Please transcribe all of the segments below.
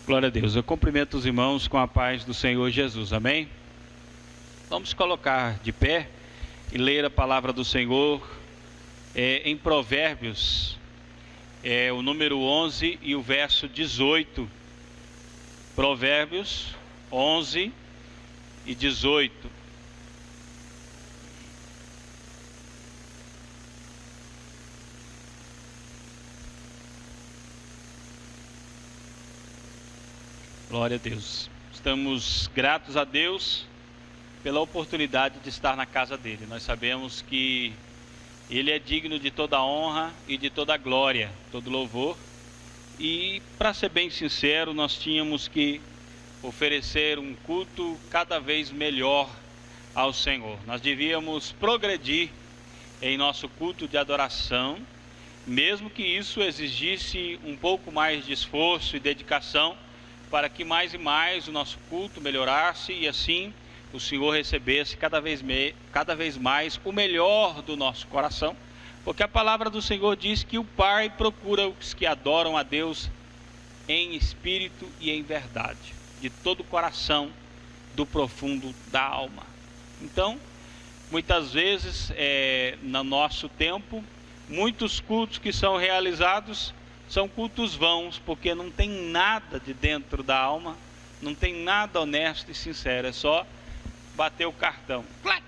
Glória a Deus. Eu cumprimento os irmãos com a paz do Senhor Jesus. Amém? Vamos colocar de pé e ler a palavra do Senhor em Provérbios, o número 11 e o verso 18. Provérbios 11 e 18. Glória a Deus. Estamos gratos a Deus pela oportunidade de estar na casa dele. Nós sabemos que ele é digno de toda honra e de toda glória, todo louvor. E, para ser bem sincero, nós tínhamos que oferecer um culto cada vez melhor ao Senhor. Nós devíamos progredir em nosso culto de adoração, mesmo que isso exigisse um pouco mais de esforço e dedicação, para que mais e mais o nosso culto melhorasse e assim o Senhor recebesse cada vez mais o melhor do nosso coração, porque a palavra do Senhor diz que o Pai procura os que adoram a Deus em espírito e em verdade, de todo o coração, do profundo da alma. Então, muitas vezes, no nosso tempo, muitos cultos que são realizados são cultos vãos, porque não tem nada de dentro da alma, não tem nada honesto e sincero, é só bater o cartão, clac,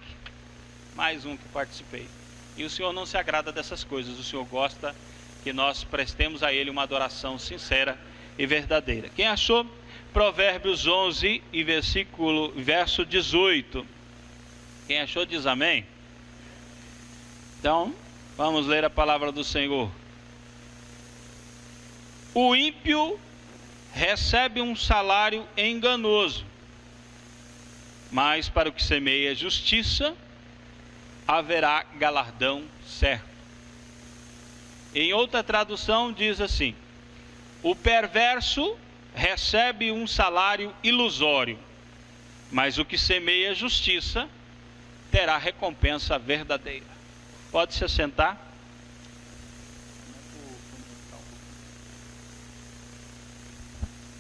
mais um que participei. E o Senhor não se agrada dessas coisas, o Senhor gosta que nós prestemos a Ele uma adoração sincera e verdadeira. Quem achou? Provérbios 11 e verso 18. Quem achou diz amém? Então, vamos ler a palavra do Senhor. O ímpio recebe um salário enganoso, mas para o que semeia justiça, haverá galardão certo. Em outra tradução diz assim: o perverso recebe um salário ilusório, mas o que semeia justiça terá recompensa verdadeira. Pode se assentar.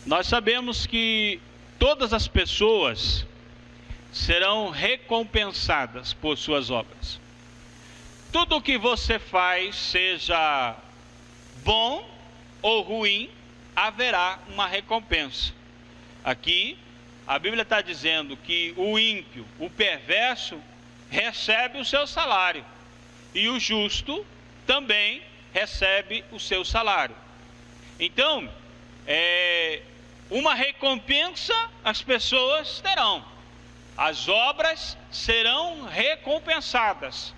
Nós sabemos que todas as pessoas serão recompensadas por suas obras. Tudo o que você faz, seja bom ou ruim, haverá uma recompensa. Aqui, a Bíblia está dizendo que o ímpio, o perverso, recebe o seu salário. E o justo também recebe o seu salário. Então, uma recompensa as pessoas terão. As obras serão recompensadas.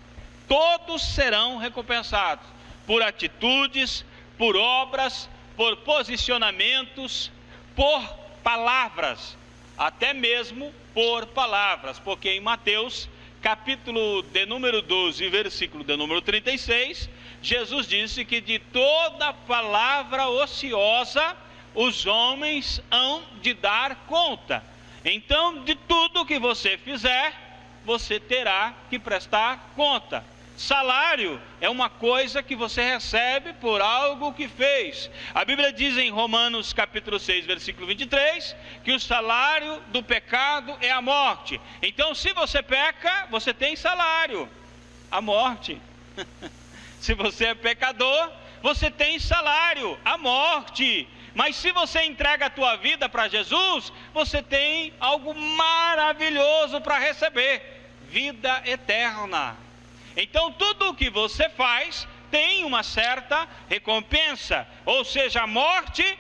Todos serão recompensados por atitudes, por obras, por posicionamentos, por palavras, até mesmo por palavras, porque em Mateus, capítulo de número 12, versículo de número 36, Jesus disse que de toda palavra ociosa os homens hão de dar conta. Então, de tudo que você fizer, você terá que prestar conta. Salário é uma coisa que você recebe por algo que fez. A Bíblia diz em Romanos capítulo 6, versículo 23, que o salário do pecado é a morte. Então, se você peca, você tem salário, a morte. Se você é pecador, você tem salário, a morte. Mas se você entrega a tua vida para Jesus, você tem algo maravilhoso para receber: vida eterna. Então tudo o que você faz tem uma certa recompensa, ou seja, a morte.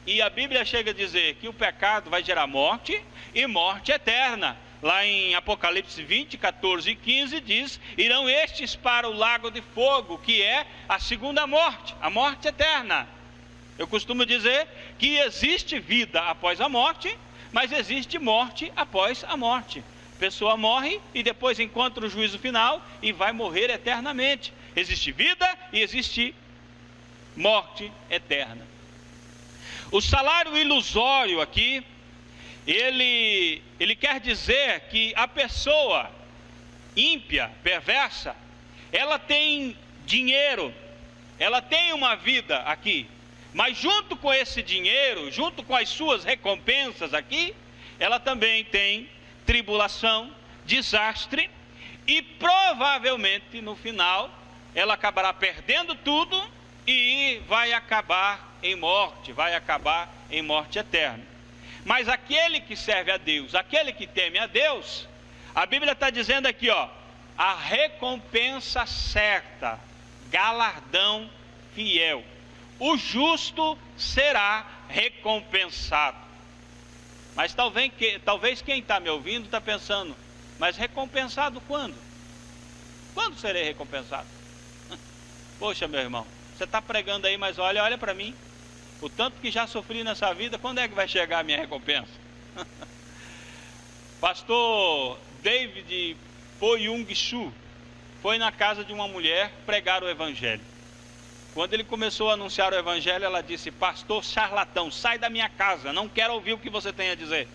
E a Bíblia chega a dizer que o pecado vai gerar morte e morte eterna. Lá em Apocalipse 20, 14 e 15 diz: irão estes para o lago de fogo, que é a segunda morte, a morte eterna. Eu costumo dizer que existe vida após a morte, mas existe morte após a morte. A pessoa morre e depois encontra o juízo final e vai morrer eternamente. Existe vida e existe morte eterna. O salário ilusório aqui, ele quer dizer que a pessoa ímpia, perversa, ela tem dinheiro, ela tem uma vida aqui, Mas junto com esse dinheiro, junto com as suas recompensas aqui, ela também tem tribulação, desastre, e provavelmente no final ela acabará perdendo tudo e vai acabar em morte eterna. Mas aquele que serve a Deus, aquele que teme a Deus, a Bíblia está dizendo aqui, ó, a recompensa certa, galardão fiel. O justo será recompensado. Mas talvez quem está me ouvindo está pensando, mas recompensado quando? Quando serei recompensado? Poxa, meu irmão, você está pregando aí, mas olha para mim. O tanto que já sofri nessa vida, quando é que vai chegar a minha recompensa? Pastor David Poyung-Chu foi na casa de uma mulher pregar o evangelho. Quando ele começou a anunciar o evangelho, ela disse: pastor charlatão, sai da minha casa, não quero ouvir o que você tem a dizer.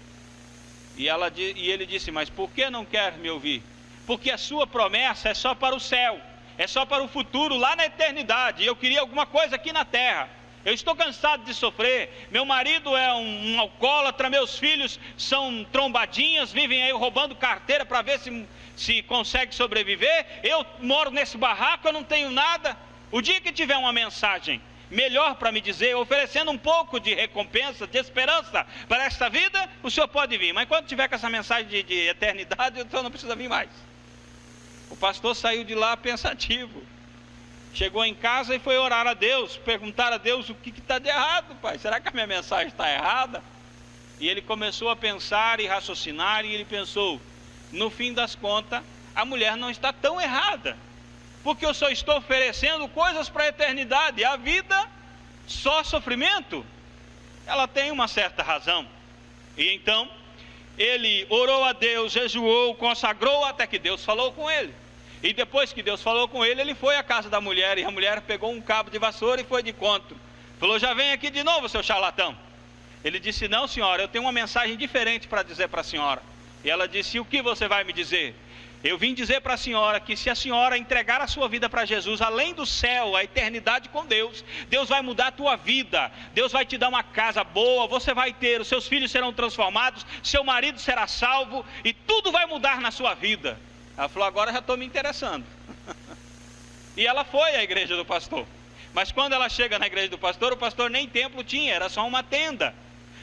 E ele disse: mas por que não quer me ouvir? Porque a sua promessa é só para o céu, é só para o futuro, lá na eternidade. Eu queria alguma coisa aqui na terra. Eu estou cansado de sofrer. Meu marido é um alcoólatra, meus filhos são trombadinhas, vivem aí roubando carteira para ver se consegue sobreviver. Eu moro nesse barraco, eu não tenho nada. O dia que tiver uma mensagem melhor para me dizer, oferecendo um pouco de recompensa, de esperança para esta vida, o senhor pode vir. Mas quando tiver com essa mensagem de eternidade, o senhor não precisa vir mais. O pastor saiu de lá pensativo. Chegou em casa e foi orar a Deus, perguntar a Deus o que está de errado, pai. Será que a minha mensagem está errada? E ele começou a pensar e raciocinar, e ele pensou: no fim das contas, a mulher não está tão errada, porque eu só estou oferecendo coisas para a eternidade. A vida, só sofrimento. Ela tem uma certa razão. E então, ele orou a Deus, jejuou, consagrou, até que Deus falou com ele. E depois que Deus falou com ele, ele foi à casa da mulher, e a mulher pegou um cabo de vassoura e foi de encontro. Falou: já vem aqui de novo, seu charlatão. Ele disse: não, senhora, eu tenho uma mensagem diferente para dizer para a senhora. E ela disse: o que você vai me dizer? Eu vim dizer para a senhora que se a senhora entregar a sua vida para Jesus, além do céu, a eternidade com Deus, Deus vai mudar a tua vida, Deus vai te dar uma casa boa, você vai ter, os seus filhos serão transformados, seu marido será salvo, e tudo vai mudar na sua vida. Ela falou: agora já estou me interessando. E ela foi à igreja do pastor. Mas quando ela chega na igreja do pastor, o pastor nem templo tinha, era só uma tenda.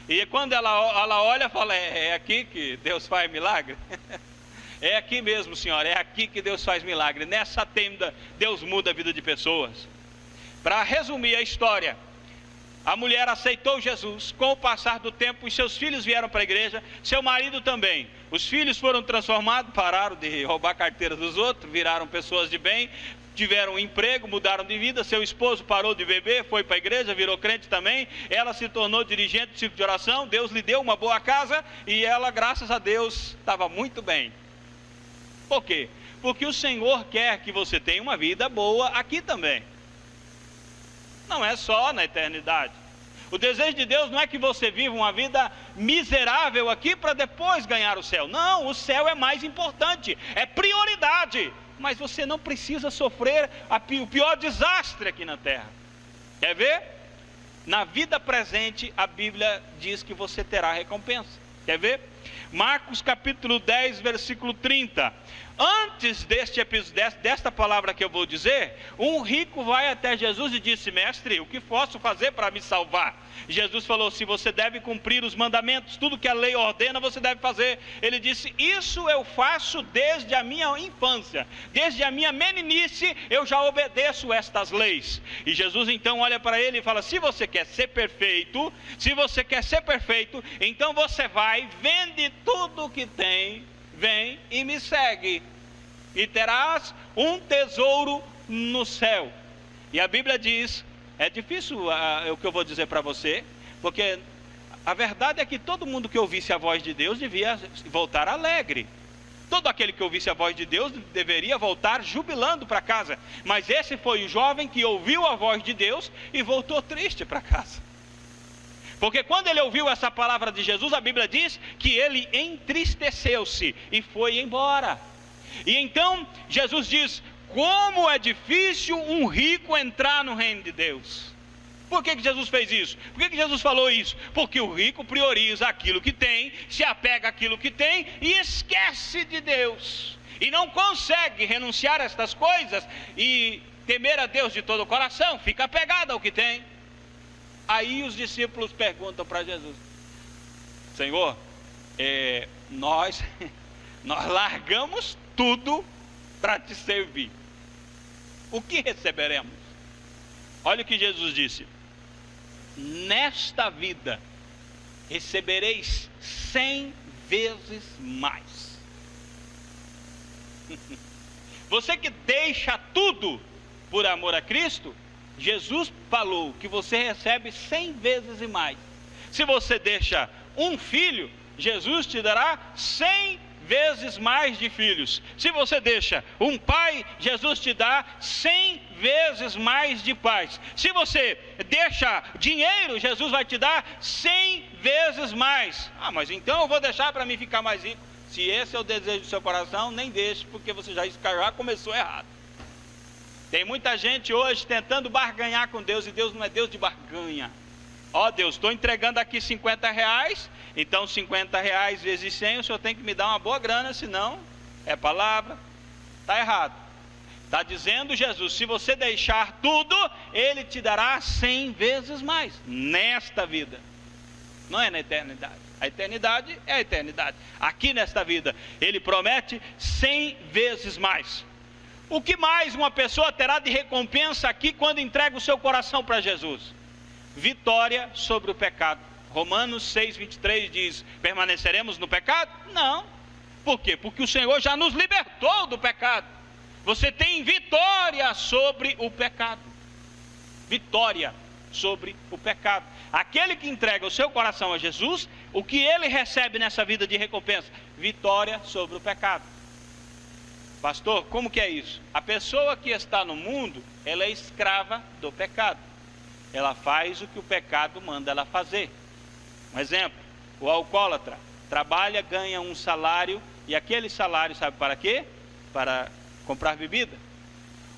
E quando ela olha, fala: é aqui que Deus faz milagre? É aqui mesmo, senhora, é aqui que Deus faz milagre. Nessa tenda, Deus muda a vida de pessoas. Para resumir a história, a mulher aceitou Jesus. Com o passar do tempo, os seus filhos vieram para a igreja, seu marido também. Os filhos foram transformados, pararam de roubar a carteira dos outros, viraram pessoas de bem, tiveram um emprego, mudaram de vida. Seu esposo parou de beber, foi para a igreja, virou crente também. Ela se tornou dirigente do círculo de oração. Deus lhe deu uma boa casa e ela, graças a Deus, estava muito bem. Por quê? Porque o Senhor quer que você tenha uma vida boa aqui também. Não é só na eternidade. O desejo de Deus não é que você viva uma vida miserável aqui para depois ganhar o céu. Não, o céu é mais importante, é prioridade. Mas você não precisa sofrer o pior desastre aqui na terra. Quer ver? Na vida presente, a Bíblia diz que você terá recompensa. Quer ver? Marcos capítulo 10, versículo 30. Antes desta palavra que eu vou dizer, um rico vai até Jesus e disse: mestre, o que posso fazer para me salvar? Jesus falou: se você deve cumprir os mandamentos, tudo que a lei ordena você deve fazer. Ele disse: isso eu faço desde a minha infância, desde a minha meninice eu já obedeço estas leis. E Jesus então olha para ele e fala: se você quer ser perfeito, então você vai, vende tudo o que tem, vem e me segue, e terás um tesouro no céu. E a Bíblia diz, é difícil o que eu vou dizer para você, porque a verdade é que todo mundo que ouvisse a voz de Deus devia voltar alegre. Todo aquele que ouvisse a voz de Deus deveria voltar jubilando para casa. Mas esse foi o jovem que ouviu a voz de Deus e voltou triste para casa. Porque quando ele ouviu essa palavra de Jesus, a Bíblia diz que ele entristeceu-se e foi embora. E então Jesus diz: como é difícil um rico entrar no reino de Deus. Por que Jesus fez isso? Por que Jesus falou isso? Porque o rico prioriza aquilo que tem, se apega àquilo que tem e esquece de Deus. E não consegue renunciar a estas coisas e temer a Deus de todo o coração, fica apegado ao que tem. Aí os discípulos perguntam para Jesus: Senhor, nós largamos tudo para te servir. O que receberemos? Olha o que Jesus disse: nesta vida recebereis 100 vezes mais. Você que deixa tudo por amor a Cristo, Jesus falou que você recebe 100 vezes e mais. Se você deixa um filho, Jesus te dará 100 vezes mais de filhos. Se você deixa um pai, Jesus te dá 100 vezes mais de pais. Se você deixa dinheiro, Jesus vai te dar 100 vezes mais. Ah, mas então eu vou deixar para mim ficar mais rico. Se esse é o desejo do seu coração, nem deixe, porque você já começou errado. Tem muita gente hoje tentando barganhar com Deus, e Deus não é Deus de barganha. Ó Deus, estou entregando aqui 50 reais, então 50 reais vezes 100, o senhor tem que me dar uma boa grana, senão é palavra. Está errado. Está dizendo Jesus, se você deixar tudo, Ele te dará 100 vezes mais, nesta vida. Não é na eternidade. A eternidade é a eternidade. Aqui nesta vida, Ele promete 100 vezes mais. O que mais uma pessoa terá de recompensa aqui quando entrega o seu coração para Jesus? Vitória sobre o pecado. Romanos 6:23 diz: permaneceremos no pecado? Não. Por quê? Porque o Senhor já nos libertou do pecado. Você tem vitória sobre o pecado. Vitória sobre o pecado. Aquele que entrega o seu coração a Jesus, o que ele recebe nessa vida de recompensa? Vitória sobre o pecado. Pastor, como que é isso? A pessoa que está no mundo, ela é escrava do pecado. Ela faz o que o pecado manda ela fazer. Um exemplo: o alcoólatra trabalha, ganha um salário, e aquele salário sabe para quê? Para comprar bebida.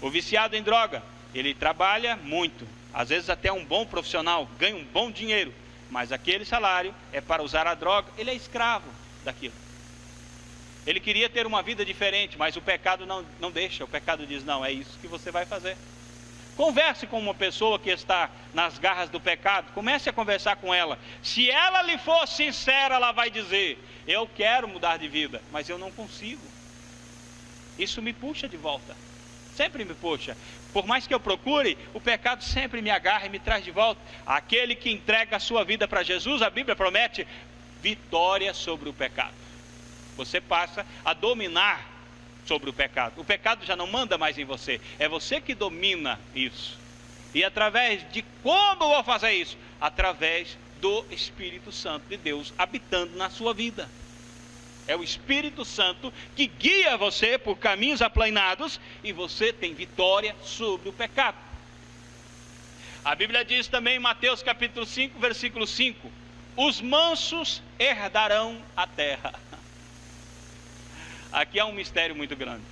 O viciado em droga, ele trabalha muito, às vezes até um bom profissional, ganha um bom dinheiro, mas aquele salário é para usar a droga, ele é escravo daquilo. Ele queria ter uma vida diferente, mas o pecado não deixa. O pecado diz: não, é isso que você vai fazer. Converse com uma pessoa que está nas garras do pecado. Comece a conversar com ela. Se ela lhe for sincera, ela vai dizer: eu quero mudar de vida, mas eu não consigo. Isso me puxa de volta. Sempre me puxa. Por mais que eu procure, o pecado sempre me agarra e me traz de volta. Aquele que entrega a sua vida para Jesus, a Bíblia promete vitória sobre o pecado. Você passa a dominar sobre o pecado. O pecado já não manda mais em você. É você que domina isso. E através de como eu vou fazer isso? Através do Espírito Santo de Deus habitando na sua vida. É o Espírito Santo que guia você por caminhos aplanados e você tem vitória sobre o pecado. A Bíblia diz também em Mateus capítulo 5, versículo 5: os mansos herdarão a terra. Aqui há um mistério muito grande.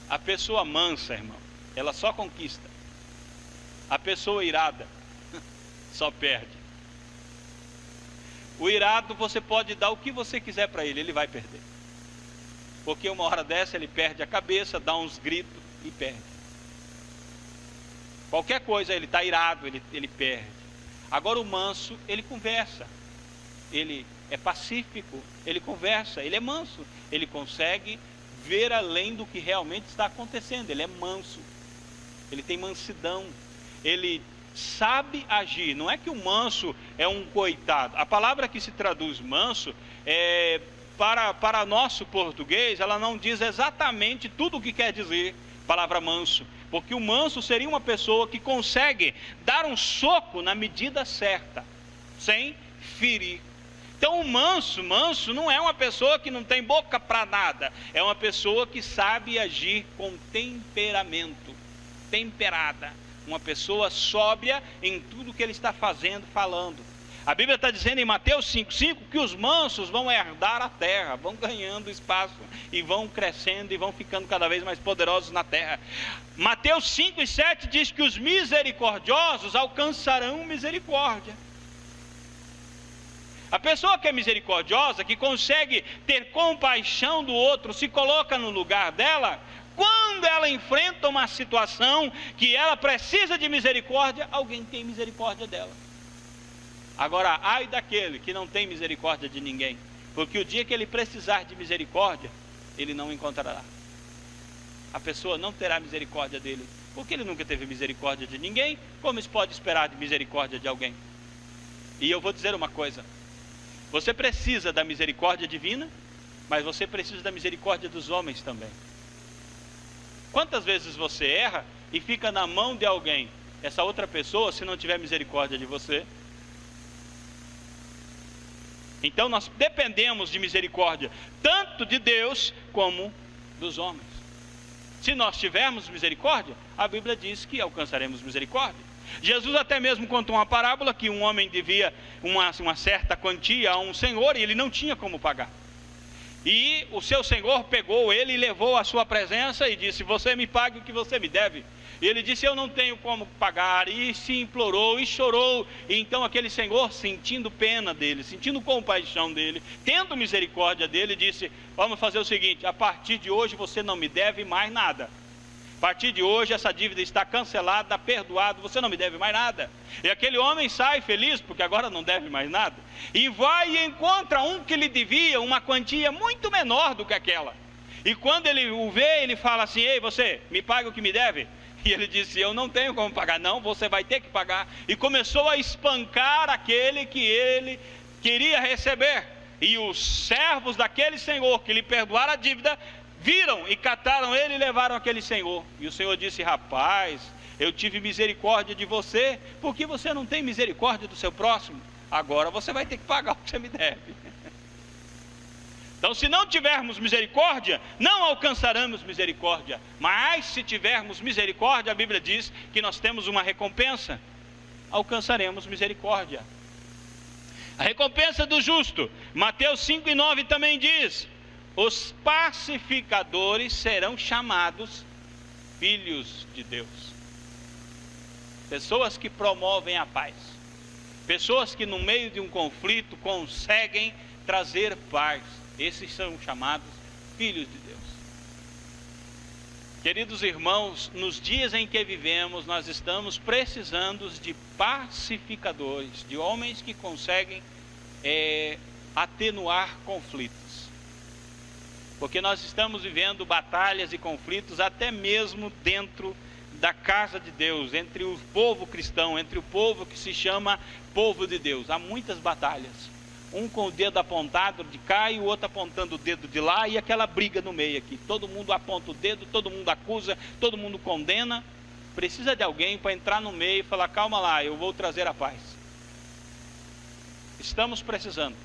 A pessoa mansa, irmão, ela só conquista. A pessoa irada só perde. O irado, você pode dar o que você quiser para ele, ele vai perder. Porque uma hora dessa ele perde a cabeça, dá uns gritos e perde. Qualquer coisa, ele está irado, ele perde. Agora o manso, ele conversa. Ele é pacífico, ele conversa, ele é manso. Ele consegue ver além do que realmente está acontecendo. Ele é manso. Ele tem mansidão. Ele sabe agir. Não é que o manso é um coitado. A palavra que se traduz manso, para nosso português, ela não diz exatamente tudo o que quer dizer palavra manso. Porque o manso seria uma pessoa que consegue dar um soco na medida certa, sem ferir. Então o manso não é uma pessoa que não tem boca para nada. É uma pessoa que sabe agir com temperamento, temperada. Uma pessoa sóbria em tudo que ele está fazendo, falando. A Bíblia está dizendo em Mateus 5,5 que os mansos vão herdar a terra, vão ganhando espaço e vão crescendo e vão ficando cada vez mais poderosos na terra. Mateus 5,7 diz que os misericordiosos alcançarão misericórdia. A pessoa que é misericordiosa, que consegue ter compaixão do outro, se coloca no lugar dela, quando ela enfrenta uma situação que ela precisa de misericórdia, alguém tem misericórdia dela. Agora, ai daquele que não tem misericórdia de ninguém, porque o dia que ele precisar de misericórdia, ele não encontrará. A pessoa não terá misericórdia dele, porque ele nunca teve misericórdia de ninguém. Como se pode esperar de misericórdia de alguém? E eu vou dizer uma coisa: você precisa da misericórdia divina, mas você precisa da misericórdia dos homens também. Quantas vezes você erra e fica na mão de alguém, essa outra pessoa, se não tiver misericórdia de você? Então nós dependemos de misericórdia, tanto de Deus como dos homens. Se nós tivermos misericórdia, a Bíblia diz que alcançaremos misericórdia. Jesus até mesmo contou uma parábola que um homem devia uma certa quantia a um senhor e ele não tinha como pagar. E o seu senhor pegou ele e levou à sua presença e disse: você me pague o que você me deve. E ele disse: eu não tenho como pagar. E se implorou e chorou. E então aquele senhor, sentindo pena dele, sentindo compaixão dele, tendo misericórdia dele, disse: vamos fazer o seguinte, a partir de hoje você não me deve mais nada. A partir de hoje essa dívida está cancelada, está perdoado, você não me deve mais nada. E aquele homem sai feliz, porque agora não deve mais nada, e vai e encontra um que lhe devia uma quantia muito menor do que aquela. E quando ele o vê, ele fala assim: ei, você, me paga o que me deve? E ele disse: eu não tenho como pagar. Não, você vai ter que pagar. E começou a espancar aquele que ele queria receber. E os servos daquele senhor que lhe perdoaram a dívida viram e cataram ele e levaram aquele senhor. E o Senhor disse: rapaz, eu tive misericórdia de você, porque você não tem misericórdia do seu próximo. Agora você vai ter que pagar o que você me deve. Então, se não tivermos misericórdia, não alcançaremos misericórdia. Mas se tivermos misericórdia, a Bíblia diz que nós temos uma recompensa. Alcançaremos misericórdia. A recompensa do justo, Mateus 5,9 também diz: os pacificadores serão chamados filhos de Deus. Pessoas que promovem a paz, pessoas que no meio de um conflito conseguem trazer paz. Esses são chamados filhos de Deus. Queridos irmãos, nos dias em que vivemos, nós estamos precisando de pacificadores, de homens que conseguem atenuar conflitos. Porque nós estamos vivendo batalhas e conflitos até mesmo dentro da casa de Deus, entre o povo cristão, entre o povo que se chama povo de Deus. Há muitas batalhas. Um com o dedo apontado de cá e o outro apontando o dedo de lá, e aquela briga no meio aqui. Todo mundo aponta o dedo, todo mundo acusa, todo mundo condena. Precisa de alguém para entrar no meio e falar: calma lá, eu vou trazer a paz. Estamos precisando.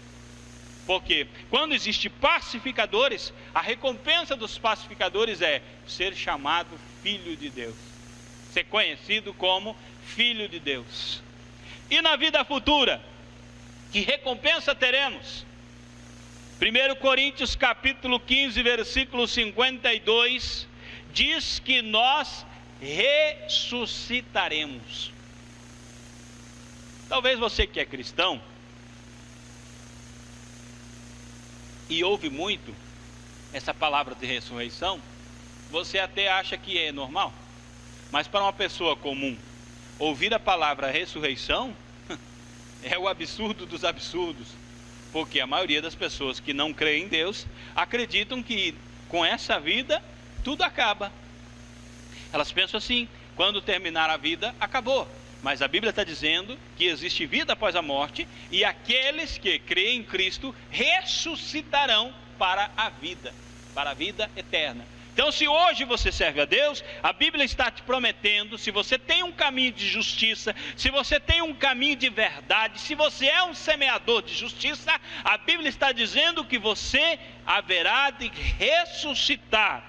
Porque quando existem pacificadores, a recompensa dos pacificadores é ser chamado filho de Deus, ser conhecido como filho de Deus. E na vida futura, que recompensa teremos? 1 Coríntios capítulo 15, versículo 52, diz que nós ressuscitaremos. Talvez você que é cristão e ouve muito essa palavra de ressurreição, você até acha que é normal. Mas para uma pessoa comum, ouvir a palavra ressurreição é o absurdo dos absurdos. Porque a maioria das pessoas que não creem em Deus acreditam que com essa vida tudo acaba. Elas pensam assim: quando terminar a vida, acabou. Mas a Bíblia está dizendo que existe vida após a morte, e aqueles que creem em Cristo ressuscitarão para a vida eterna. Então, se hoje você serve a Deus, a Bíblia está te prometendo, se você tem um caminho de justiça, se você tem um caminho de verdade, se você é um semeador de justiça, a Bíblia está dizendo que você haverá de ressuscitar.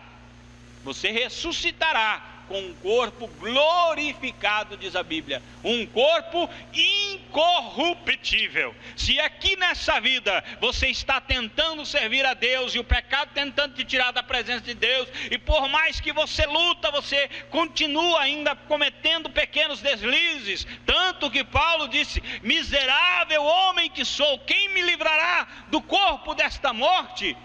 Você ressuscitará com um corpo glorificado, diz a Bíblia, um corpo incorruptível. Se aqui nessa vida você está tentando servir a Deus e o pecado tentando te tirar da presença de Deus, e por mais que você luta, você continua ainda cometendo pequenos deslizes, tanto que Paulo disse: miserável homem que sou, quem me livrará do corpo desta morte?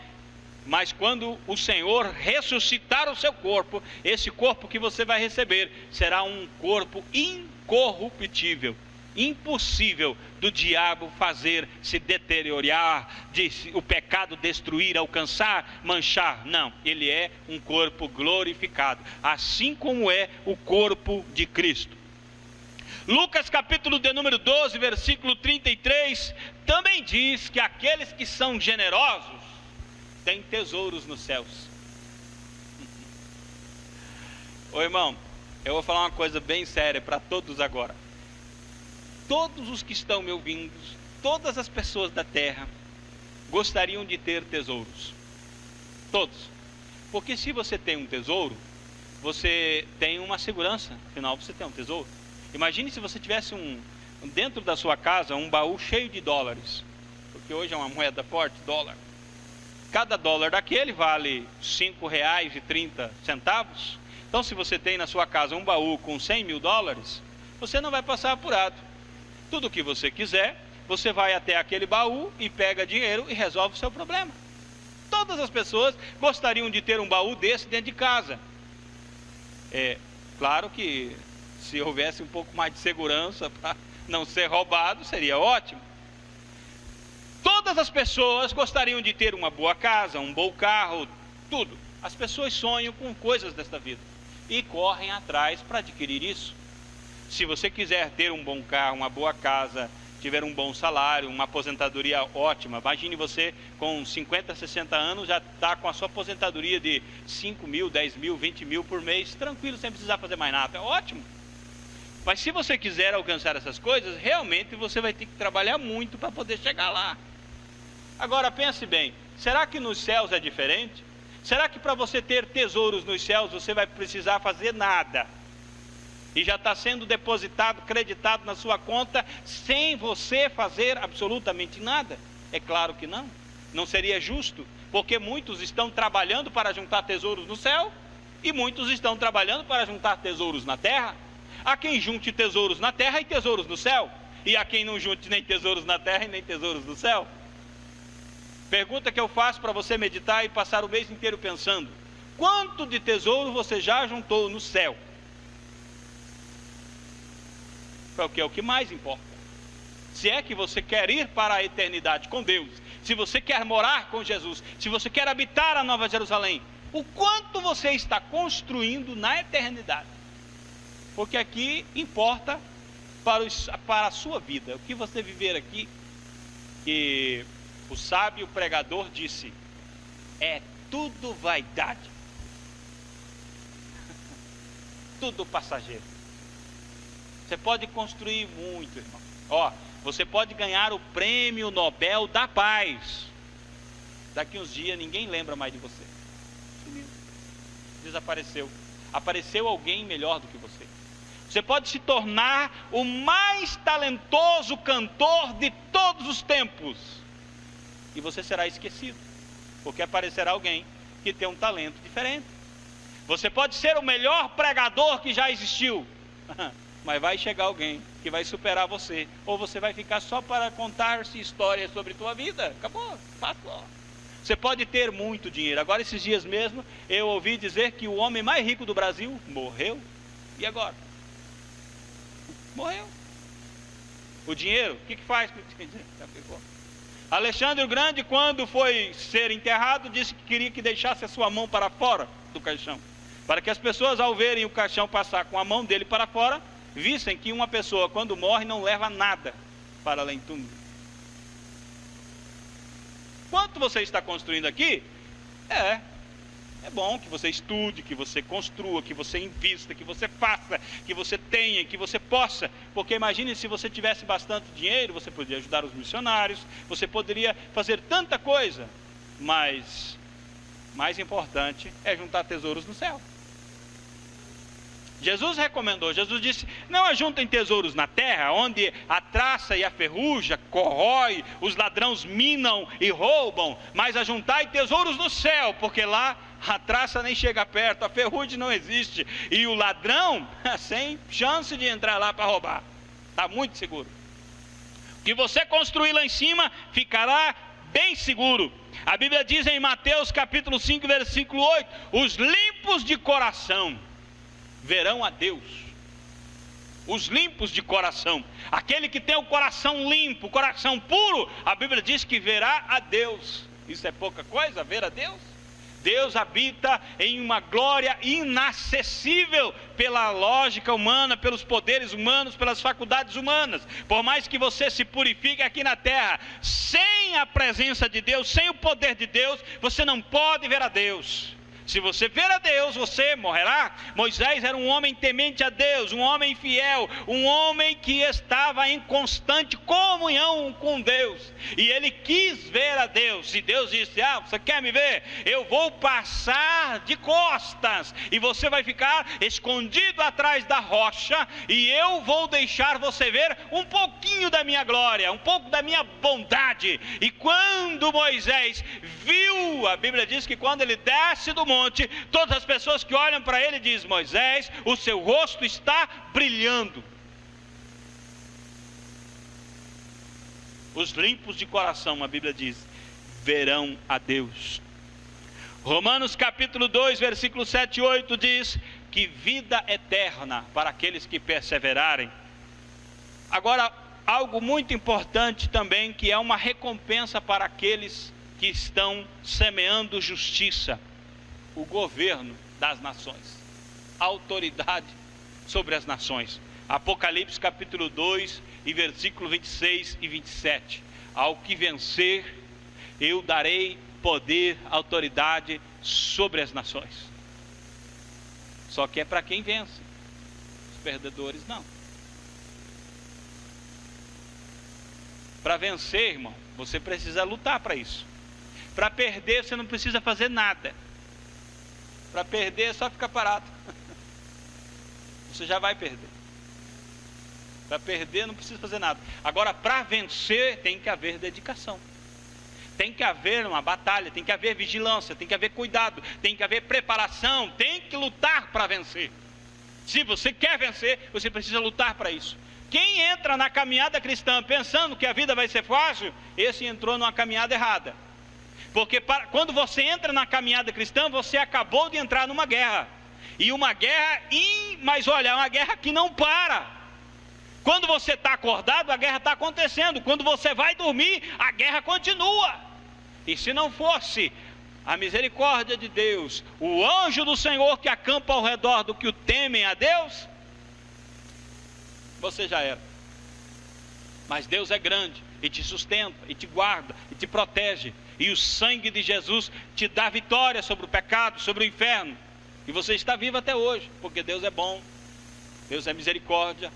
Mas quando o Senhor ressuscitar o seu corpo, esse corpo que você vai receber será um corpo incorruptível, impossível do diabo fazer se deteriorar, o pecado destruir, alcançar, manchar. Não, ele é um corpo glorificado, assim como é o corpo de Cristo. Lucas capítulo de número 12, versículo 33, também diz que aqueles que são generosos têm tesouros nos céus. Ô irmão, eu vou falar uma coisa bem séria para todos agora. Todos os que estão me ouvindo, todas as pessoas da terra gostariam de ter tesouros. Todos. Porque se você tem um tesouro, você tem uma segurança. Afinal, você tem um tesouro. Imagine se você tivesse dentro da sua casa um baú cheio de dólares. Porque hoje é uma moeda forte, dólar. Cada dólar daquele vale R$ 5,30. Então, se você tem na sua casa um baú com 100 mil dólares, você não vai passar apurado. Tudo o que você quiser, você vai até aquele baú e pega dinheiro e resolve o seu problema. Todas as pessoas gostariam de ter um baú desse dentro de casa. É claro que se houvesse um pouco mais de segurança para não ser roubado, seria ótimo. Todas as pessoas gostariam de ter uma boa casa, um bom carro, tudo. As pessoas sonham com coisas desta vida e correm atrás para adquirir isso. Se você quiser ter um bom carro, uma boa casa, tiver um bom salário, uma aposentadoria ótima, imagine você com 50, 60 anos já está com a sua aposentadoria de 5 mil, 10 mil, 20 mil por mês, tranquilo, sem precisar fazer mais nada, é ótimo. Mas se você quiser alcançar essas coisas, realmente você vai ter que trabalhar muito para poder chegar lá. Agora pense bem, será que nos céus é diferente? Será que para você ter tesouros nos céus você vai precisar fazer nada? E já está sendo depositado, creditado na sua conta, sem você fazer absolutamente nada? É claro que não. Não seria justo, porque muitos estão trabalhando para juntar tesouros no céu, e muitos estão trabalhando para juntar tesouros na terra. Há quem junte tesouros na terra e tesouros no céu, e há quem não junte nem tesouros na terra e nem tesouros no céu. Pergunta que eu faço para você meditar e passar o mês inteiro pensando: quanto de tesouro você já juntou no céu? Porque é o que mais importa. Se é que você quer ir para a eternidade com Deus, se você quer morar com Jesus, se você quer habitar a Nova Jerusalém, o quanto você está construindo na eternidade? Porque aqui importa para a sua vida, o que você viver aqui. Que o sábio pregador disse: é tudo vaidade, tudo passageiro. Você pode construir muito, irmão. Você pode ganhar o prêmio Nobel da Paz. Daqui uns dias ninguém lembra mais de você. Sumiu, desapareceu. Apareceu alguém melhor do que você. Você pode se tornar o mais talentoso cantor de todos os tempos, e você será esquecido, porque aparecerá alguém que tem um talento diferente. Você pode ser o melhor pregador que já existiu, mas vai chegar alguém que vai superar você, ou você vai ficar só para contar-se histórias sobre tua vida. Acabou, passou. Você pode ter muito dinheiro. Agora, esses dias mesmo, eu ouvi dizer que o homem mais rico do Brasil morreu. E agora? Morreu. O dinheiro, o que faz com o dinheiro? Alexandre o Grande, quando foi ser enterrado, disse que queria que deixasse a sua mão para fora do caixão, para que as pessoas, ao verem o caixão passar com a mão dele para fora, vissem que uma pessoa, quando morre, não leva nada para além do túmulo. Quanto você está construindo aqui? É bom que você estude, que você construa, que você invista, que você faça, que você tenha, que você possa. Porque imagine, se você tivesse bastante dinheiro, você poderia ajudar os missionários, você poderia fazer tanta coisa. Mas mais importante é juntar tesouros no céu. Jesus recomendou, Jesus disse: não ajuntem tesouros na terra, onde a traça e a ferrugem corrói, os ladrões minam e roubam, mas ajuntai tesouros no céu, porque lá a traça nem chega perto, a ferrugem não existe, e o ladrão sem chance de entrar lá para roubar, está muito seguro. O que você construir lá em cima ficará bem seguro. A Bíblia diz em Mateus capítulo 5, versículo 8: os limpos de coração verão a Deus. Os limpos de coração, aquele que tem o coração limpo, o coração puro, a Bíblia diz que verá a Deus. Isso é pouca coisa, ver a Deus? Deus habita em uma glória inacessível pela lógica humana, pelos poderes humanos, pelas faculdades humanas. Por mais que você se purifique aqui na terra, sem a presença de Deus, sem o poder de Deus, você não pode ver a Deus. Se você ver a Deus, você morrerá. Moisés era um homem temente a Deus, um homem fiel, um homem que estava em constante comunhão com Deus, e ele quis ver a Deus. E Deus disse: você quer me ver? Eu vou passar de costas, e você vai ficar escondido atrás da rocha, e eu vou deixar você ver um pouquinho da minha glória, um pouco da minha bondade. E quando Moisés viu, a Bíblia diz que quando ele desce do monte, todas as pessoas que olham para ele dizem: Moisés, o seu rosto está brilhando. Os limpos de coração, a Bíblia diz, verão a Deus. Romanos capítulo 2, versículo 7 e 8 diz que vida eterna para aqueles que perseverarem. Agora, algo muito importante também, que é uma recompensa para aqueles que estão semeando justiça: o governo das nações, a autoridade sobre as nações. Apocalipse capítulo 2 e versículo 26 e 27. Ao que vencer, eu darei poder, autoridade sobre as nações. Só que é para quem vence, os perdedores não. Para vencer, irmão, você precisa lutar para isso. Para perder, você não precisa fazer nada. Para perder é só ficar parado. Você já vai perder. Para perder não precisa fazer nada. Agora, para vencer tem que haver dedicação. Tem que haver uma batalha, tem que haver vigilância, tem que haver cuidado, tem que haver preparação, tem que lutar para vencer. Se você quer vencer, você precisa lutar para isso. Quem entra na caminhada cristã pensando que a vida vai ser fácil, esse entrou numa caminhada errada. Porque quando você entra na caminhada cristã, você acabou de entrar numa guerra. E uma guerra, mas olha, é uma guerra que não para. Quando você está acordado, a guerra está acontecendo. Quando você vai dormir, a guerra continua. E se não fosse a misericórdia de Deus, o anjo do Senhor que acampa ao redor do que o temem a Deus, você já era. Mas Deus é grande e te sustenta, e te guarda, e te protege. E o sangue de Jesus te dá vitória sobre o pecado, sobre o inferno. E você está vivo até hoje, porque Deus é bom, Deus é misericórdia.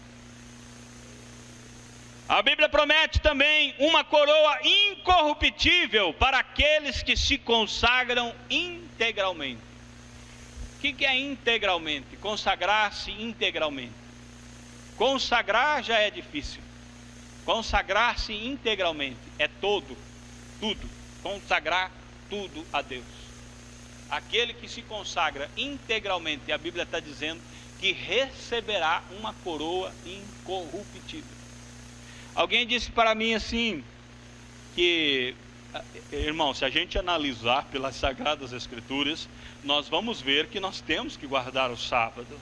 A Bíblia promete também uma coroa incorruptível para aqueles que se consagram integralmente. O que é integralmente? Consagrar-se integralmente. Consagrar já é difícil. Consagrar-se integralmente é tudo. Consagrar tudo a Deus. Aquele que se consagra integralmente, a Bíblia está dizendo que receberá uma coroa incorruptível. Alguém disse para mim assim, que, irmão, se a gente analisar pelas Sagradas Escrituras, nós vamos ver que nós temos que guardar o sábado.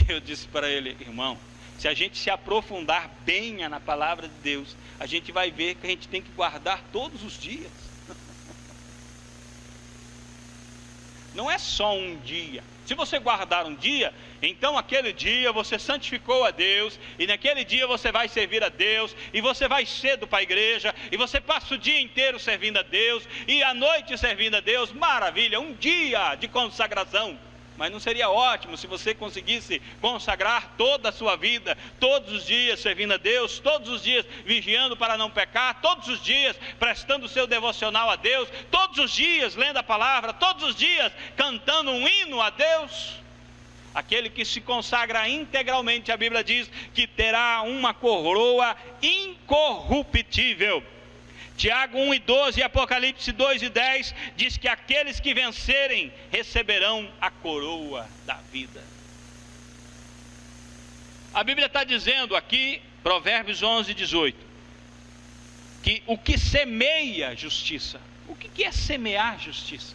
Eu disse para ele: irmão, se a gente se aprofundar bem na palavra de Deus, a gente vai ver que a gente tem que guardar todos os dias. Não é só um dia. Se você guardar um dia, então aquele dia você santificou a Deus, e naquele dia você vai servir a Deus, e você vai cedo para a igreja, e você passa o dia inteiro servindo a Deus, e à noite servindo a Deus. Maravilha, um dia de consagração. Mas não seria ótimo se você conseguisse consagrar toda a sua vida, todos os dias servindo a Deus, todos os dias vigiando para não pecar, todos os dias prestando o seu devocional a Deus, todos os dias lendo a palavra, todos os dias cantando um hino a Deus? aquele que se consagra integralmente, a Bíblia diz que terá uma coroa incorruptível. Tiago 1:12 e Apocalipse 2:10 diz que aqueles que vencerem receberão a coroa da vida. A Bíblia está dizendo aqui, Provérbios 11:18, que o que semeia justiça. O que é semear justiça?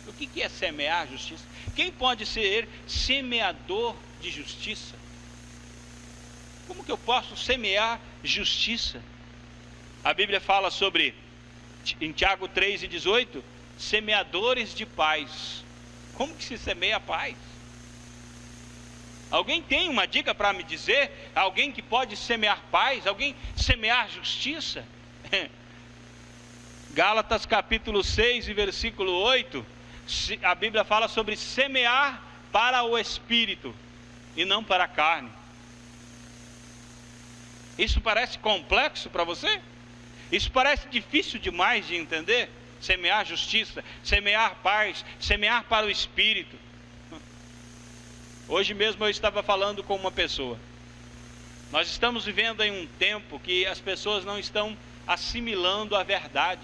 O que é semear justiça? Quem pode ser semeador de justiça? Como que eu posso semear justiça? A Bíblia fala sobre, em Tiago 3:18, semeadores de paz. Como que se semeia paz? Alguém tem uma dica para me dizer? Alguém que pode semear paz? Alguém semear justiça? Gálatas capítulo 6 e versículo 8, a Bíblia fala sobre semear para o Espírito e não para a carne. Isso parece complexo para você? Isso parece difícil demais de entender? Semear justiça, semear paz, semear para o Espírito. Hoje mesmo eu estava falando com uma pessoa. Nós estamos vivendo em um tempo que as pessoas não estão assimilando a verdade.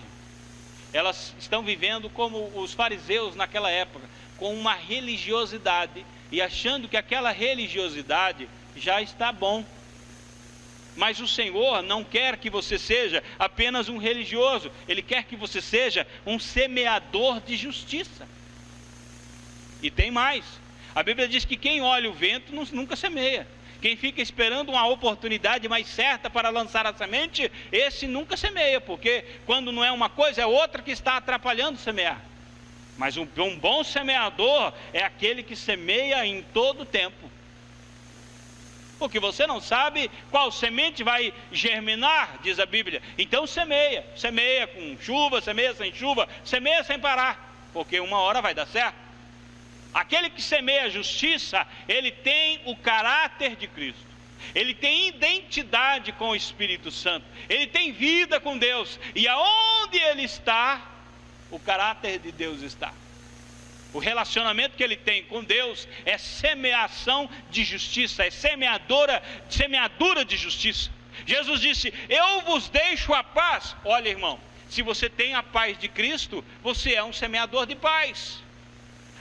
Elas estão vivendo como os fariseus naquela época, com uma religiosidade e achando que aquela religiosidade já está bom. Mas o Senhor não quer que você seja apenas um religioso, Ele quer que você seja um semeador de justiça. E tem mais, a Bíblia diz que quem olha o vento nunca semeia. Quem fica esperando uma oportunidade mais certa para lançar a semente, esse nunca semeia, porque quando não é uma coisa, é outra que está atrapalhando semear. Mas um bom semeador é aquele que semeia em todo tempo. Porque você não sabe qual semente vai germinar, diz a Bíblia. Então semeia com chuva, semeia sem chuva, semeia sem parar, porque uma hora vai dar certo. Aquele que semeia a justiça, ele tem o caráter de Cristo, ele tem identidade com o Espírito Santo, ele tem vida com Deus, e aonde ele está, o caráter de Deus está. O relacionamento que ele tem com Deus é semeação de justiça, é semeadura de justiça. Jesus disse: eu vos deixo a paz. Olha, irmão, se você tem a paz de Cristo, você é um semeador de paz.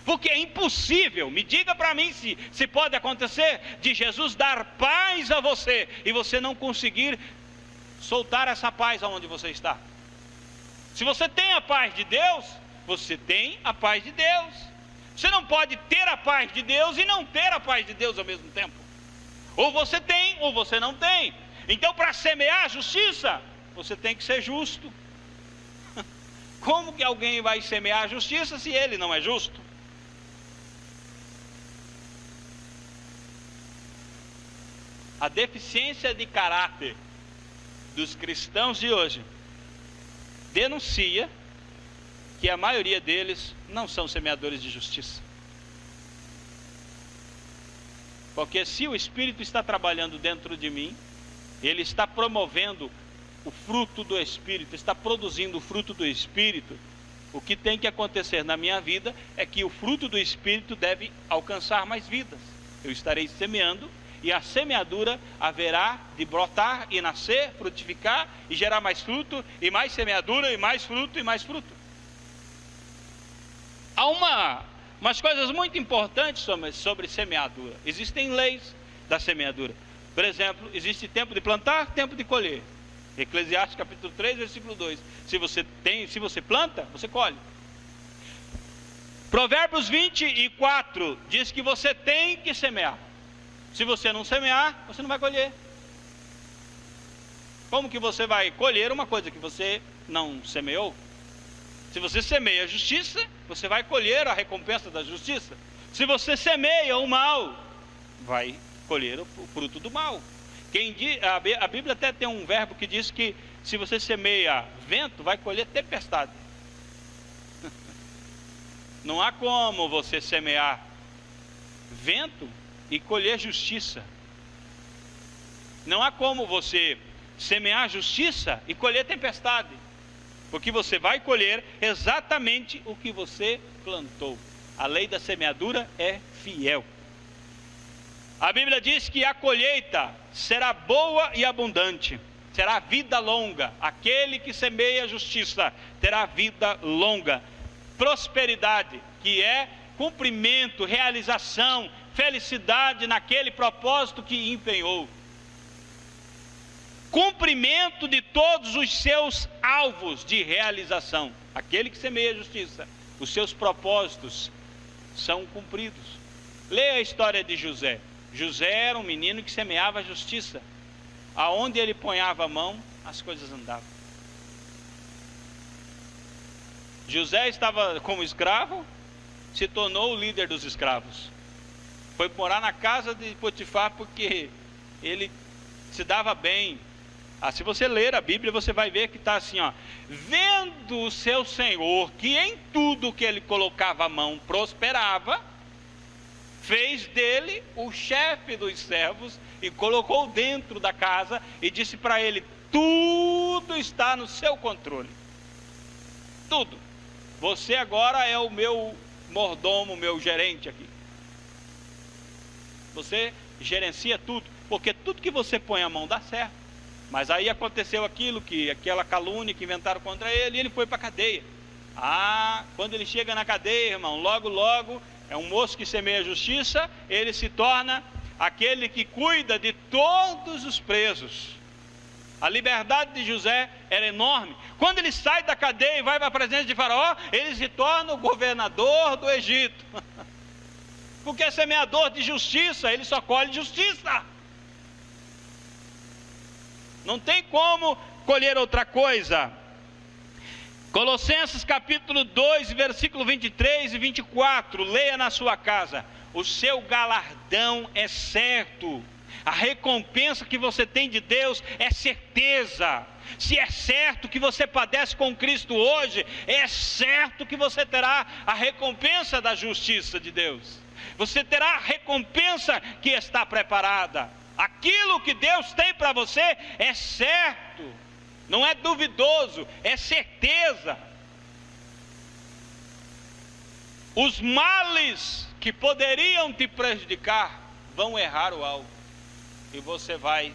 Porque é impossível, me diga para mim se pode acontecer, de Jesus dar paz a você e você não conseguir soltar essa paz aonde você está. Se você tem a paz de Deus, você tem a paz de Deus. Você não pode ter a paz de Deus e não ter a paz de Deus ao mesmo tempo. Ou você tem, ou você não tem. Então, para semear a justiça, você tem que ser justo. Como que alguém vai semear a justiça se ele não é justo? A deficiência de caráter dos cristãos de hoje denuncia que a maioria deles não são semeadores de justiça. Porque se o Espírito está trabalhando dentro de mim, ele está promovendo o fruto do Espírito, está produzindo o fruto do Espírito. O que tem que acontecer na minha vida é que o fruto do Espírito deve alcançar mais vidas. Eu estarei semeando e a semeadura haverá de brotar e nascer, frutificar e gerar mais fruto, e mais semeadura, e mais fruto, e mais fruto. Há umas coisas muito importantes sobre semeadura. Existem leis da semeadura. Por exemplo, existe tempo de plantar, tempo de colher. Eclesiastes capítulo 3, versículo 2. Se você planta, você colhe. Provérbios 24 diz que você tem que semear. Se você não semear, você não vai colher. Como que você vai colher uma coisa que você não semeou? Se você semeia a justiça, você vai colher a recompensa da justiça. Se você semeia o mal, vai colher o fruto do mal. A Bíblia até tem um verbo que diz que se você semeia vento, vai colher tempestade. Não há como você semear vento e colher justiça. Não há como você semear justiça e colher tempestade, porque você vai colher exatamente o que você plantou. A lei da semeadura é fiel. A Bíblia diz que a colheita será boa e abundante, será vida longa. Aquele que semeia a justiça terá vida longa. Prosperidade, que é cumprimento, realização, felicidade naquele propósito que empenhou. Cumprimento de todos os seus alvos de realização. Aquele que semeia a justiça, os seus propósitos são cumpridos. Leia a história de José. José era um menino que semeava a justiça. Aonde ele ponhava a mão, as coisas andavam. José estava como escravo, se tornou o líder dos escravos. Foi morar na casa de Potifar porque ele se dava bem. Se você ler a Bíblia, você vai ver que está assim, ó: vendo o seu senhor que em tudo que ele colocava a mão prosperava, fez dele o chefe dos servos e colocou dentro da casa e disse para ele: tudo está no seu controle, tudo. Você agora é o meu mordomo, meu gerente aqui. Você gerencia tudo, porque tudo que você põe a mão dá certo. Mas aí aconteceu aquela calúnia que inventaram contra ele, e ele foi para a cadeia. Quando ele chega na cadeia, irmão, logo, é um moço que semeia a justiça, ele se torna aquele que cuida de todos os presos. A liberdade de José era enorme. Quando ele sai da cadeia e vai para a presença de Faraó, ele se torna o governador do Egito. Porque é semeador de justiça, ele só colhe justiça. Não tem como colher outra coisa. Colossenses capítulo 2, versículo 23 e 24. Leia na sua casa. O seu galardão é certo. A recompensa que você tem de Deus é certeza. Se é certo que você padece com Cristo hoje, é certo que você terá a recompensa da justiça de Deus. Você terá a recompensa que está preparada. Aquilo que Deus tem para você é certo, não é duvidoso, é certeza. Os males que poderiam te prejudicar vão errar o alvo, e você vai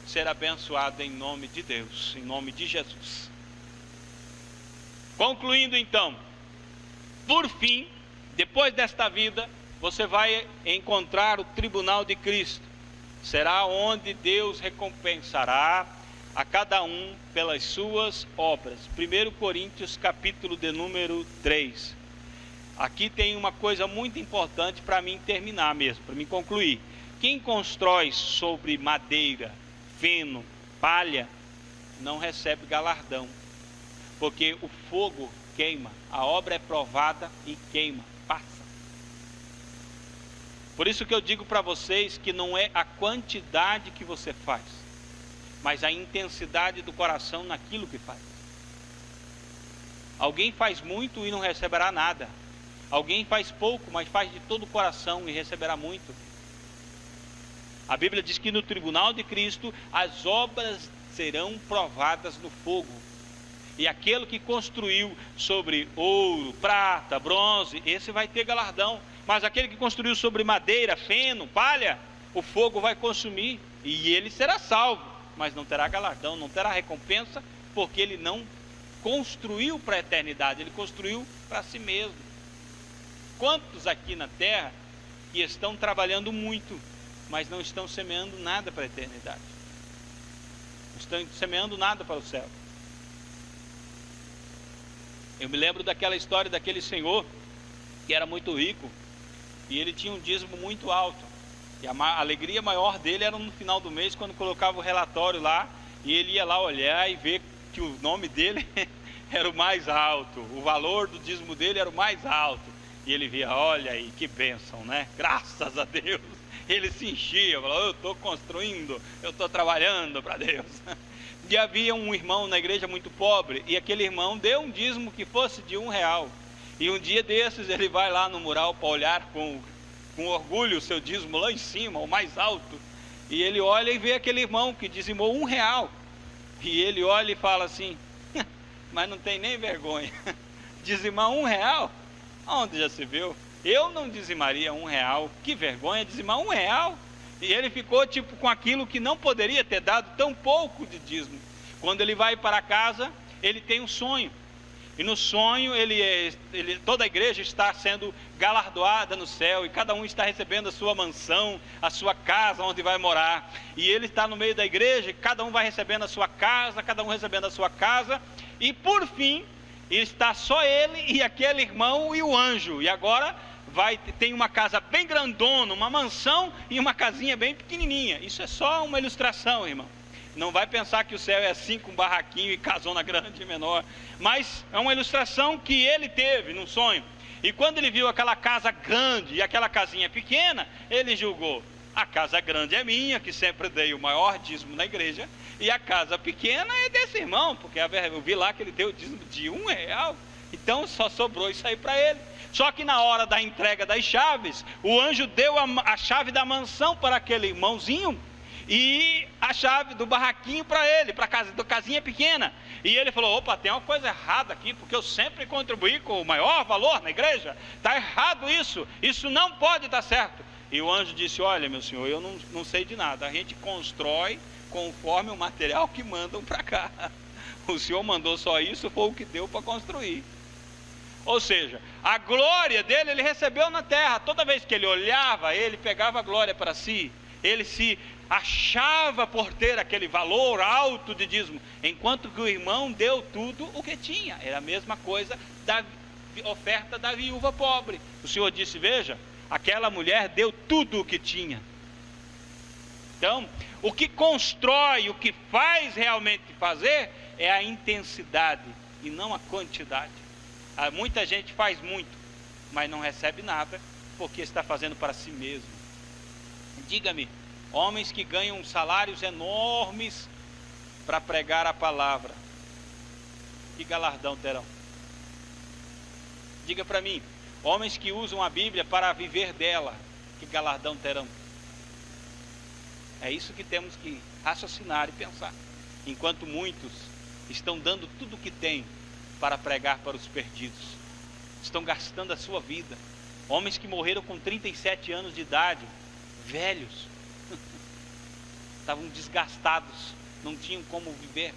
ser abençoado em nome de Deus, em nome de Jesus. Concluindo então, por fim, depois desta vida, você vai encontrar o tribunal de Cristo. Será onde Deus recompensará a cada um pelas suas obras. 1 Coríntios capítulo de número 3. Aqui tem uma coisa muito importante para mim terminar mesmo, para mim concluir. Quem constrói sobre madeira, feno, palha, não recebe galardão, porque o fogo queima, a obra é provada e queima, passa. Por isso que eu digo para vocês que não é a quantidade que você faz, mas a intensidade do coração naquilo que faz. Alguém faz muito e não receberá nada. Alguém faz pouco, mas faz de todo o coração e receberá muito. A Bíblia diz que no tribunal de Cristo as obras serão provadas no fogo. E aquele que construiu sobre ouro, prata, bronze, esse vai ter galardão. Mas aquele que construiu sobre madeira, feno, palha, o fogo vai consumir e ele será salvo, mas não terá galardão, não terá recompensa, porque ele não construiu para a eternidade, ele construiu para si mesmo. Quantos aqui na terra que estão trabalhando muito, mas não estão semeando nada para a eternidade? Não estão semeando nada para o céu. Eu me lembro daquela história daquele senhor que era muito rico, e ele tinha um dízimo muito alto, e a alegria maior dele era no final do mês, quando colocava o relatório lá, e ele ia lá olhar e ver que o nome dele era o mais alto, o valor do dízimo dele era o mais alto, e ele via: olha aí, que bênção, né? Graças a Deus. Ele se enchia, falou: eu estou construindo, eu estou trabalhando para Deus. E havia um irmão na igreja muito pobre, e aquele irmão deu um dízimo que fosse de R$1. E um dia desses ele vai lá no mural para olhar com orgulho o seu dízimo lá em cima, o mais alto. E ele olha e vê aquele irmão que dizimou R$1. E ele olha e fala assim: mas não tem nem vergonha, dizimar R$1? Onde já se viu? Eu não dizimaria R$1, que vergonha dizimar R$1. E ele ficou tipo com aquilo que não poderia ter dado tão pouco de dízimo. Quando ele vai para casa, ele tem um sonho. E no sonho, toda a igreja está sendo galardoada no céu, e cada um está recebendo a sua mansão, a sua casa onde vai morar. E ele está no meio da igreja, e cada um vai recebendo a sua casa, cada um recebendo a sua casa. E por fim, está só ele e aquele irmão e o anjo. E agora tem uma casa bem grandona, uma mansão e uma casinha bem pequenininha. Isso é só uma ilustração, irmão. Não vai pensar que o céu é assim, com barraquinho e casona grande e menor. Mas é uma ilustração que ele teve num sonho. E quando ele viu aquela casa grande e aquela casinha pequena, ele julgou: a casa grande é minha, que sempre dei o maior dízimo na igreja, e a casa pequena é desse irmão, porque eu vi lá que ele deu o dízimo de R$1. Então só sobrou isso aí para ele. Só que na hora da entrega das chaves, o anjo deu a chave da mansão para aquele irmãozinho, e a chave do barraquinho para ele, para a casinha pequena. E ele falou: opa, tem uma coisa errada aqui, porque eu sempre contribuí com o maior valor na igreja. Está errado isso não pode estar certo. E o anjo disse: olha, meu senhor, eu não sei de nada, a gente constrói conforme o material que mandam para cá. O senhor mandou só isso, foi o que deu para construir. Ou seja, a glória dele ele recebeu na terra. Toda vez que ele olhava, ele pegava a glória para si. Ele se achava por ter aquele valor alto de dízimo, enquanto que o irmão deu tudo o que tinha. Era a mesma coisa da oferta da viúva pobre. O Senhor disse: veja, aquela mulher deu tudo o que tinha. Então, o que constrói, o que faz realmente fazer, é a intensidade e não a quantidade. Muita gente faz muito, mas não recebe nada, porque está fazendo para si mesmo. Diga-me, homens que ganham salários enormes para pregar a palavra, que galardão terão? Diga para mim, homens que usam a Bíblia para viver dela, que galardão terão? É isso que temos que raciocinar e pensar. Enquanto muitos estão dando tudo o que têm para pregar para os perdidos, estão gastando a sua vida. Homens que morreram com 37 anos de idade, velhos, estavam desgastados, não tinham como viver.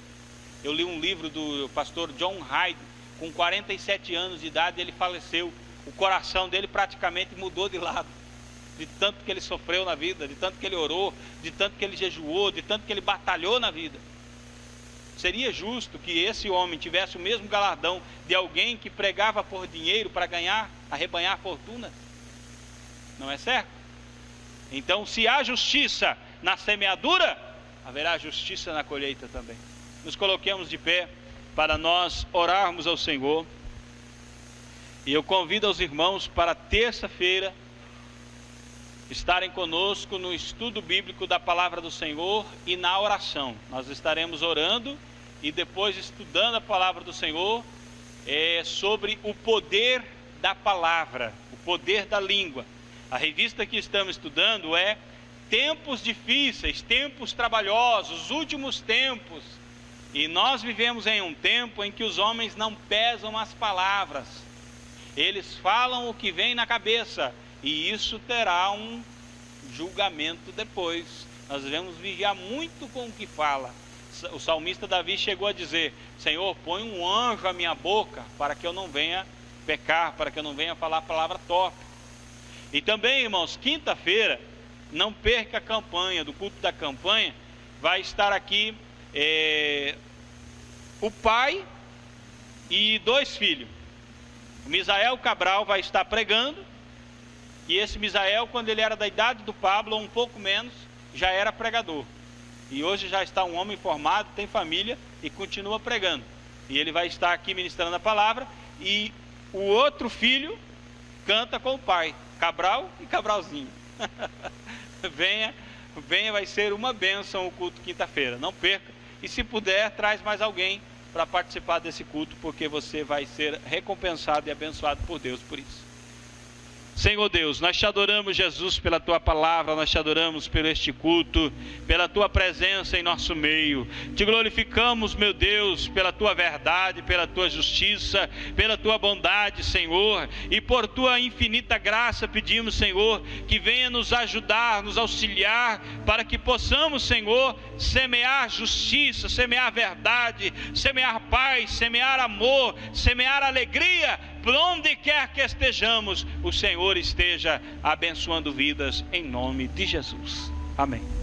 Eu li um livro do pastor John Hyde, com 47 anos de idade ele faleceu. O coração dele praticamente mudou de lado, de tanto que ele sofreu na vida, de tanto que ele orou, de tanto que ele jejuou, de tanto que ele batalhou na vida. Seria justo que esse homem tivesse o mesmo galardão de alguém que pregava por dinheiro para arrebanhar fortuna? Não é certo? Então, se há justiça na semeadura, haverá justiça na colheita também. Nos coloquemos de pé para nós orarmos ao Senhor. E eu convido aos irmãos para terça-feira estarem conosco no estudo bíblico da palavra do Senhor e na oração. Nós estaremos orando e depois estudando a palavra do Senhor sobre o poder da palavra, o poder da língua. A revista que estamos estudando é Tempos Difíceis, Tempos Trabalhosos, Últimos Tempos. E nós vivemos em um tempo em que os homens não pesam as palavras. Eles falam o que vem na cabeça, e isso terá um julgamento depois. Nós devemos vigiar muito com o que fala. O salmista Davi chegou a dizer: Senhor, põe um anjo à minha boca, para que eu não venha pecar, para que eu não venha falar a palavra torpe. E também, irmãos, quinta-feira, não perca a campanha, do culto da campanha, vai estar aqui o pai e 2 filhos. O Misael Cabral vai estar pregando, e esse Misael, quando ele era da idade do Pablo, ou um pouco menos, já era pregador. E hoje já está um homem formado, tem família e continua pregando. E ele vai estar aqui ministrando a palavra, e o outro filho canta com o pai, Cabral e Cabralzinho. venha, vai ser uma bênção o culto quinta-feira, não perca. E se puder, traz mais alguém para participar desse culto, porque você vai ser recompensado e abençoado por Deus por isso. Senhor Deus, nós te adoramos, Jesus, pela tua palavra, nós te adoramos por este culto, pela tua presença em nosso meio. Te glorificamos, meu Deus, pela tua verdade, pela tua justiça, pela tua bondade, Senhor, e por tua infinita graça pedimos, Senhor, que venha nos ajudar, nos auxiliar, para que possamos, Senhor, semear justiça, semear verdade, semear paz, semear amor, semear alegria. Por onde quer que estejamos, o Senhor esteja abençoando vidas em nome de Jesus. Amém.